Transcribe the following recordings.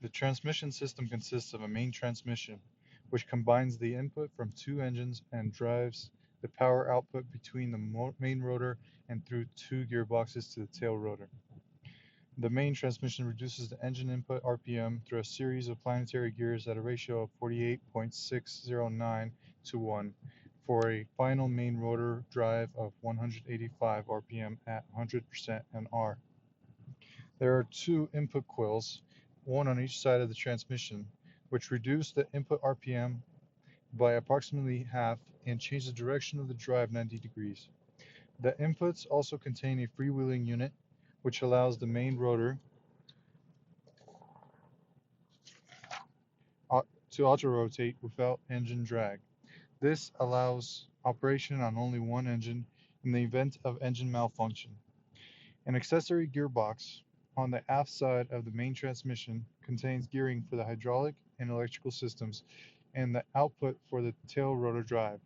The transmission system consists of a main transmission, which combines the input from two engines and drives the power output between the main rotor and through two gearboxes to the tail rotor. The main transmission reduces the engine input RPM through a series of planetary gears at a ratio of 48.609 to 1 for a final main rotor drive of 185 RPM at 100% NR. There are two input coils, one on each side of the transmission, which reduce the input RPM by approximately half and change the direction of the drive 90 degrees. The inputs also contain a freewheeling unit, which allows the main rotor to auto-rotate without engine drag. This allows operation on only one engine in the event of engine malfunction. An accessory gearbox on the aft side of the main transmission contains gearing for the hydraulic and electrical systems and the output for the tail rotor drive.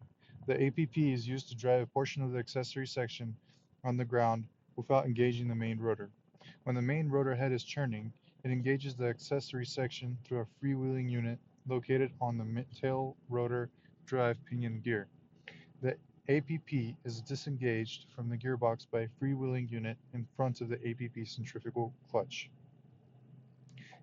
The APP is used to drive a portion of the accessory section on the ground without engaging the main rotor. When the main rotor head is turning, it engages the accessory section through a freewheeling unit located on the tail rotor drive pinion gear. The APP is disengaged from the gearbox by a freewheeling unit in front of the APP centrifugal clutch.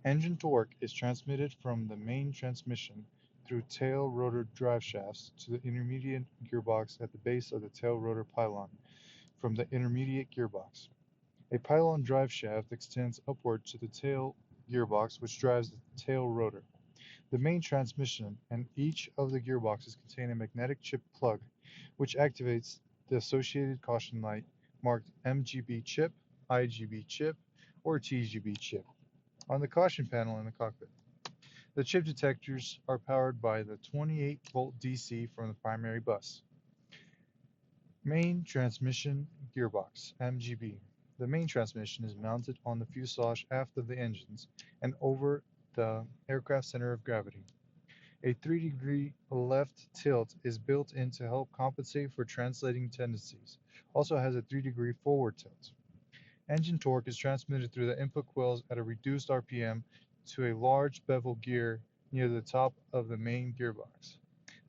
Engine torque is transmitted from the main transmission through tail rotor drive shafts to the intermediate gearbox at the base of the tail rotor pylon from the intermediate gearbox. A pylon drive shaft extends upward to the tail gearbox, which drives the tail rotor. The main transmission and each of the gearboxes contain a magnetic chip plug, which activates the associated caution light marked MGB chip, IGB chip, or TGB chip on the caution panel in the cockpit. The chip detectors are powered by the 28-volt DC from the primary bus. Main transmission gearbox, MGB. The main transmission is mounted on the fuselage aft of the engines and over the aircraft center of gravity. A 3-degree left tilt is built in to help compensate for translating tendencies. Also has a 3-degree forward tilt. Engine torque is transmitted through the input coils at a reduced RPM to a large bevel gear near the top of the main gearbox.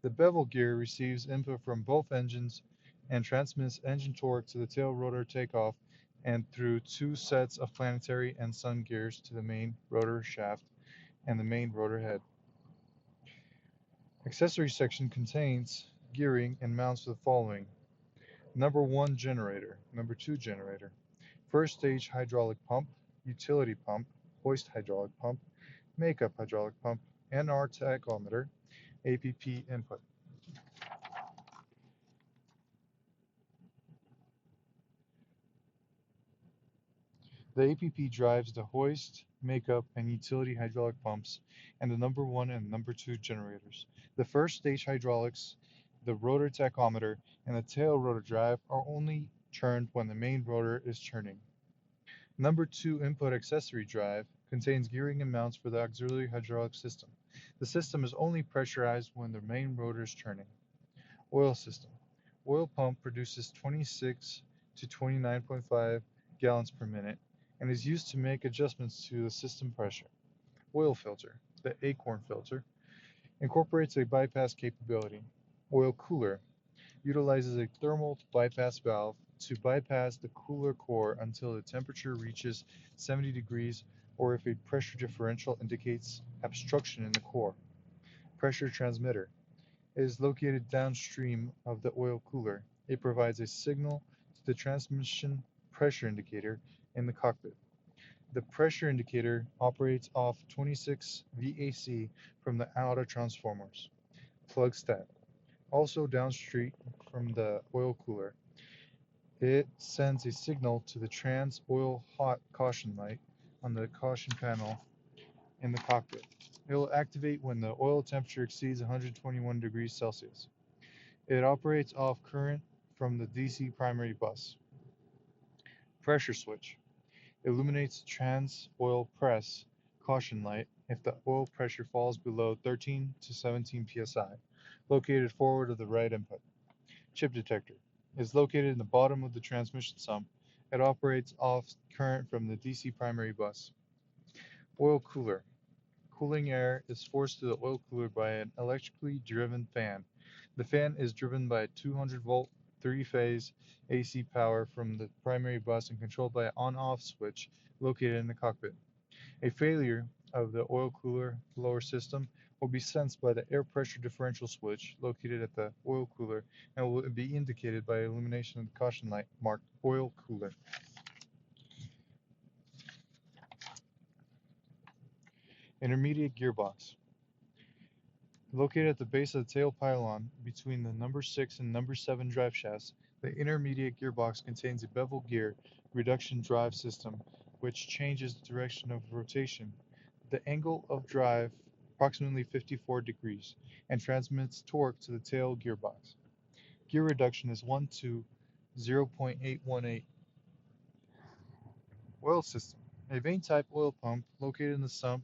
The bevel gear receives input from both engines and transmits engine torque to the tail rotor takeoff and through two sets of planetary and sun gears to the main rotor shaft and the main rotor head. Accessory section contains gearing and mounts the following: number 1 generator, number 2 generator, first stage hydraulic pump, utility pump, hoist hydraulic pump, makeup hydraulic pump, NR tachometer, APP input. The APP drives the hoist, makeup, and utility hydraulic pumps and the number 1 and number 2 generators. The first stage hydraulics, the rotor tachometer, and the tail rotor drive are only turned when the main rotor is turning. Number 2 input accessory drive contains gearing and mounts for the auxiliary hydraulic system. The system is only pressurized when the main rotor is turning. Oil system. Oil pump produces 26 to 29.5 gallons per minute and is used to make adjustments to the system pressure. Oil filter. The Acorn filter incorporates a bypass capability. Oil cooler utilizes a thermal bypass valve to bypass the cooler core until the temperature reaches 70 degrees or if a pressure differential indicates obstruction in the core. Pressure transmitter. It is located downstream of the oil cooler. It provides a signal to the transmission pressure indicator in the cockpit. The pressure indicator operates off 26 VAC from the auto transformers. Plug stat. Also downstream from the oil cooler. It sends a signal to the trans oil hot caution light on the caution panel in the cockpit. It will activate when the oil temperature exceeds 121 degrees Celsius. It operates off current from the DC primary bus. Pressure switch. Illuminates trans oil press caution light if the oil pressure falls below 13 to 17 psi, located forward of the right input. Chip detector is located in the bottom of the transmission sump. It operates off current from the DC primary bus. Oil cooler. cooling air is forced to the oil cooler by an electrically driven fan. The fan is driven by a 200-volt three-phase AC power from the primary bus and controlled by an on-off switch located in the cockpit. A failure of the oil cooler blower system will be sensed by the air pressure differential switch located at the oil cooler and will be indicated by illumination of the caution light marked oil cooler. Intermediate gearbox. Located at the base of the tail pylon between the number 6 and number 7 drive shafts, the intermediate gearbox contains a bevel gear reduction drive system which changes the direction of rotation, the angle of drive approximately 54 degrees, and transmits torque to the tail gearbox. Gear reduction is 1 to 0.818. Oil system. A vane-type oil pump located in the sump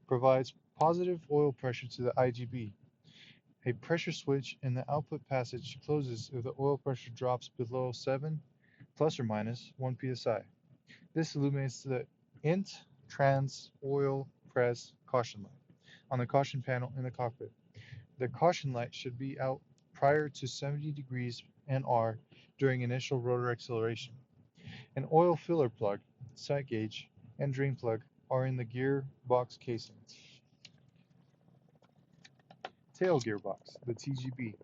provides positive oil pressure to the IGB. A pressure switch in the output passage closes if the oil pressure drops below 7 plus or minus 1 psi. This illuminates the INT trans oil press caution light on the caution panel in the cockpit. The caution light should be out prior to 70 degrees NR during initial rotor acceleration. An oil filler plug, sight gauge, and drain plug are in the gearbox casing. Tail gearbox, the TGB,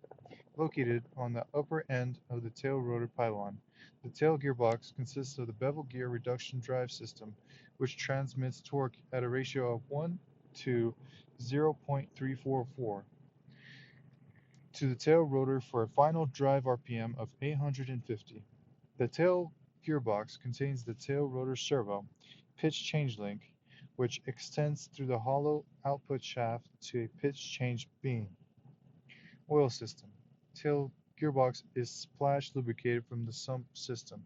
located on the upper end of the tail rotor pylon. The tail gearbox consists of the bevel gear reduction drive system, which transmits torque at a ratio of 1 to 0.344 to the tail rotor for a final drive RPM of 850. The tail gearbox contains the tail rotor servo, pitch change link, which extends through the hollow output shaft to a pitch change beam. Oil system. Tail gearbox is splash lubricated from the sump system.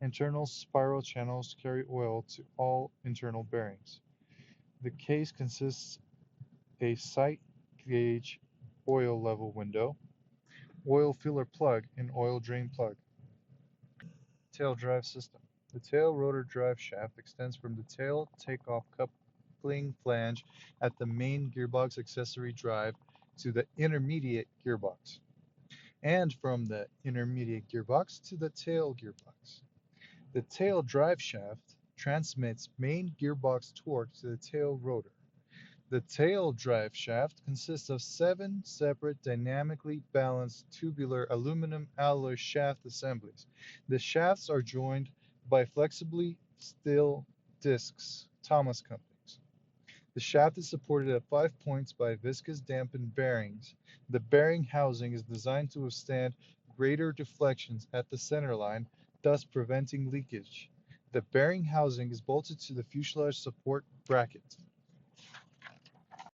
Internal spiral channels carry oil to all internal bearings. The case consists a sight gauge oil level window, oil filler plug, and oil drain plug. Tail drive system. The tail rotor drive shaft extends from the tail takeoff coupling flange at the main gearbox accessory drive to the intermediate gearbox, and from the intermediate gearbox to the tail gearbox. The tail drive shaft transmits main gearbox torque to the tail rotor. The tail drive shaft consists of 7 separate dynamically balanced tubular aluminum alloy shaft assemblies. The shafts are joined by flexibly steel discs, Thomas Companies. The shaft is supported at 5 points by viscous dampened bearings. The bearing housing is designed to withstand greater deflections at the center line, thus preventing leakage. The bearing housing is bolted to the fuselage support bracket.